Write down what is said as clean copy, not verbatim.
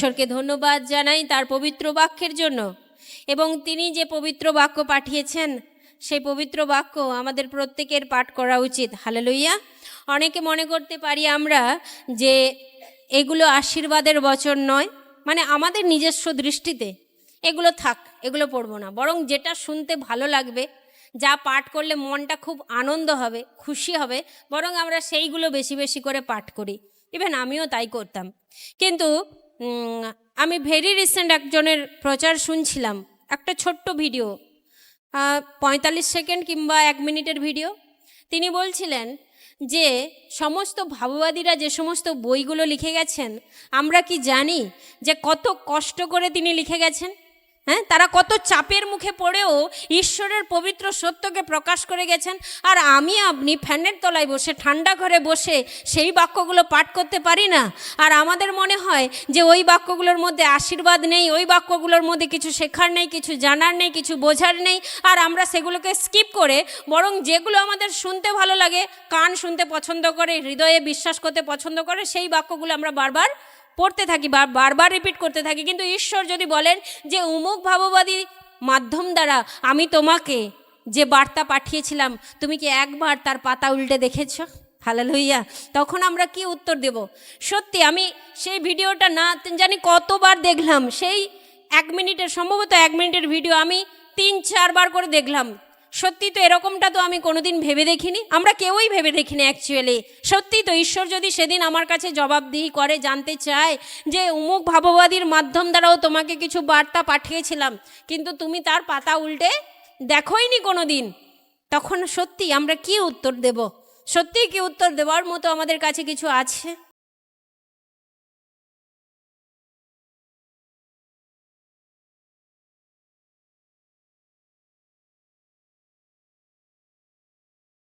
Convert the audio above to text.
ঈশ্বরকে ধন্যবাদ জানাই তার পবিত্র বাক্যের জন্য, এবং তিনি যে পবিত্র বাক্য পাঠিয়েছেন সেই পবিত্র বাক্য আমাদের প্রত্যেকের পাঠ করা উচিত। হালেলুয়া। অনেকে মনে করতে পারি আমরা যে এগুলো আশীর্বাদের বচন নয়, মানে আমাদের নিজস্ব দৃষ্টিতে এগুলো থাক, এগুলো পড়বো না, বরং যেটা শুনতে ভালো লাগবে, যা পাঠ করলে মনটা খুব আনন্দ হবে, খুশি হবে, বরং আমরা সেইগুলো বেশি বেশি করে পাঠ করি। ইভেন আমিও তাই করতাম। কিন্তু আমি ভেরি রিসেন্ট একজনের প্রচার শুনছিলাম, একটা ছোট্ট ভিডিও, 45 সেকেন্ড কিংবা 1 মিনিটের ভিডিও। তিনি বলছিলেন যে সমস্ত ভাববাদীরা যে সমস্ত বইগুলো লিখে গেছেন, আমরা কি জানি যে কত কষ্ট করে তিনি লিখে গেছেন? হ্যাঁ, তারা কত চাপের মুখে পড়েও ঈশ্বরের পবিত্র সত্যকে প্রকাশ করে গেছেন। আর আমি আপনি ফ্যানের তলায় বসে ঠান্ডা ঘরে বসে সেই বাক্যগুলো পাঠ করতে পারি না। আর আমাদের মনে হয় যে ওই বাক্যগুলোর মধ্যে আশীর্বাদ নেই, ওই বাক্যগুলোর মধ্যে কিছু শেখার নেই, কিছু জানার নেই, কিছু বোঝার নেই, আর আমরা সেগুলোকে স্কিপ করে বরং যেগুলো আমাদের শুনতে ভালো লাগে, কান শুনতে পছন্দ করে, হৃদয়ে বিশ্বাস করতে পছন্দ করে, সেই বাক্যগুলো আমরা বারবার পড়তে থাকি, বারবার রিপিট করতে থাকি। কিন্তু ঈশ্বর যদি বলেন যে অমুক ভাববাদী মাধ্যম দ্বারা আমি তোমাকে যে বার্তা পাঠিয়েছিলাম, তুমি কি একবার তার পাতা উল্টে দেখেছ? হালেলুয়া। তখন আমরা কি উত্তর দেব? সত্যি আমি সেই ভিডিওটা না জানি কতবার দেখলাম, সেই 1 মিনিটের, সম্ভবত 1 মিনিটের ভিডিও আমি 3-4 বার করে দেখলাম। সত্যি তো এরকমটা তো আমি কোনোদিন ভেবে দেখিনি, আমরা কেউই ভেবে দেখিনি অ্যাকচুয়ালি। সত্যি তো ঈশ্বর যদি সেদিন আমার কাছে জবাবদিহি করে, জানতে চায় যে অমুক ভাববাদীর মাধ্যম দ্বারাও তোমাকে কিছু বার্তা পাঠিয়েছিলাম কিন্তু তুমি তার পাতা উল্টে দেখোইনি কোনো দিন, তখন সত্যি আমরা কি উত্তর দেব? সত্যি কি উত্তর দেওয়ার মতো আমাদের কাছে কিছু আছে?